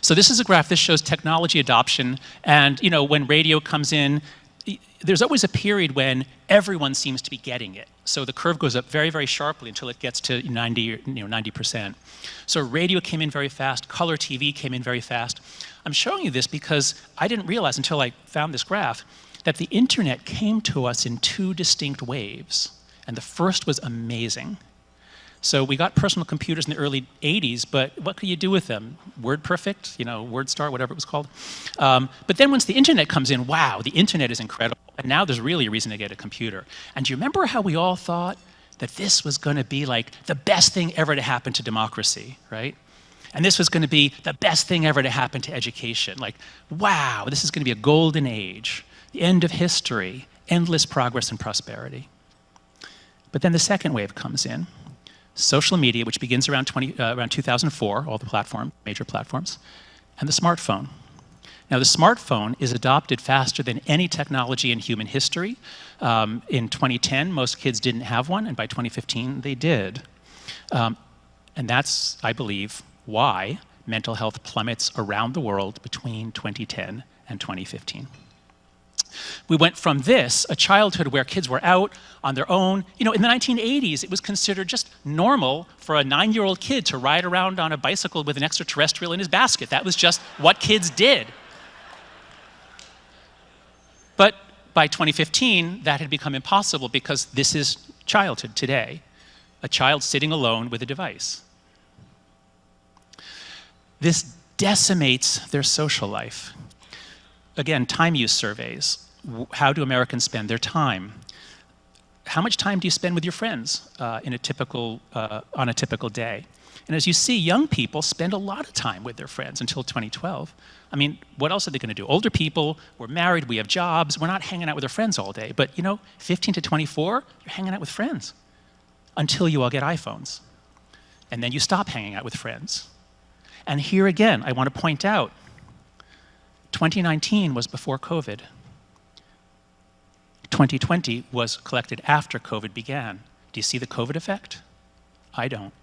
So this is a graph. This shows technology adoption. And when radio comes in, there's always a period when everyone seems to be getting it. So the curve goes up very, very sharply until it gets to 90%. So radio came in very fast. Color TV came in very fast. I'm showing you this because I didn't realize until I found this graph that the internet came to us in 2 distinct waves. And the first was amazing. So we got personal computers in the early 80s, but what could you do with them? WordPerfect, WordStar, whatever it was called. But then once the internet comes in, wow, the internet is incredible. And now there's really a reason to get a computer. And do you remember how we all thought that this was going to be like the best thing ever to happen to democracy, right? And this was going to be the best thing ever to happen to education. Like, wow, this is going to be a golden age, the end of history, endless progress and prosperity. But then the second wave comes in. Social media, which begins around 2004, all the major platforms, and the smartphone. Now, the smartphone is adopted faster than any technology in human history. In 2010, most kids didn't have one, and by 2015, they did. And that's, I believe, why mental health plummets around the world between 2010 and 2015. We went from this, a childhood where kids were out on their own. In the 1980s, it was considered just normal for a 9-year-old kid to ride around on a bicycle with an extraterrestrial in his basket. That was just what kids did. But by 2015, that had become impossible because this is childhood today. A child sitting alone with a device. This decimates their social life. Again, time use surveys. How do Americans spend their time? How much time do you spend with your friends on a typical day? And as you see, young people spend a lot of time with their friends until 2012. I mean, what else are they going to do? Older people, we're married, we have jobs, we're not hanging out with our friends all day. But 15 to 24, you're hanging out with friends until you all get iPhones. And then you stop hanging out with friends. And here again, I want to point out, 2019 was before COVID. 2020 was collected after COVID began. Do you see the COVID effect? I don't.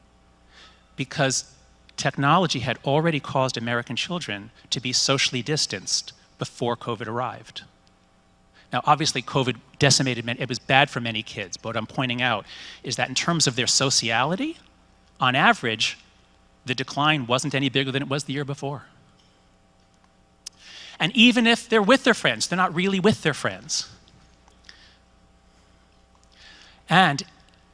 Because technology had already caused American children to be socially distanced before COVID arrived. Now, obviously, COVID decimated many, it was bad for many kids, but what I'm pointing out is that in terms of their sociality, on average, the decline wasn't any bigger than it was the year before. And even if they're with their friends, they're not really with their friends. And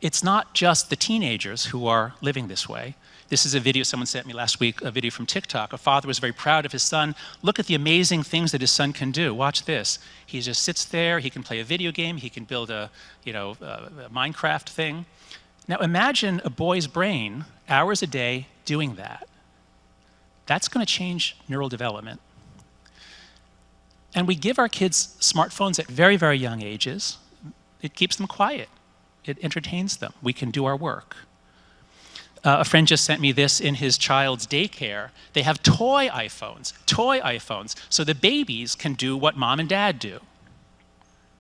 it's not just the teenagers who are living this way. This is a video someone sent me last week, a video from TikTok. A father was very proud of his son. Look at the amazing things that his son can do. Watch this. He just sits there, he can play a video game, he can build a Minecraft thing. Now imagine a boy's brain, hours a day, doing that. That's going to change neural development. And we give our kids smartphones at very, very young ages. It keeps them quiet. It entertains them. We can do our work. A friend just sent me this in his child's daycare. They have toy iPhones, so the babies can do what mom and dad do.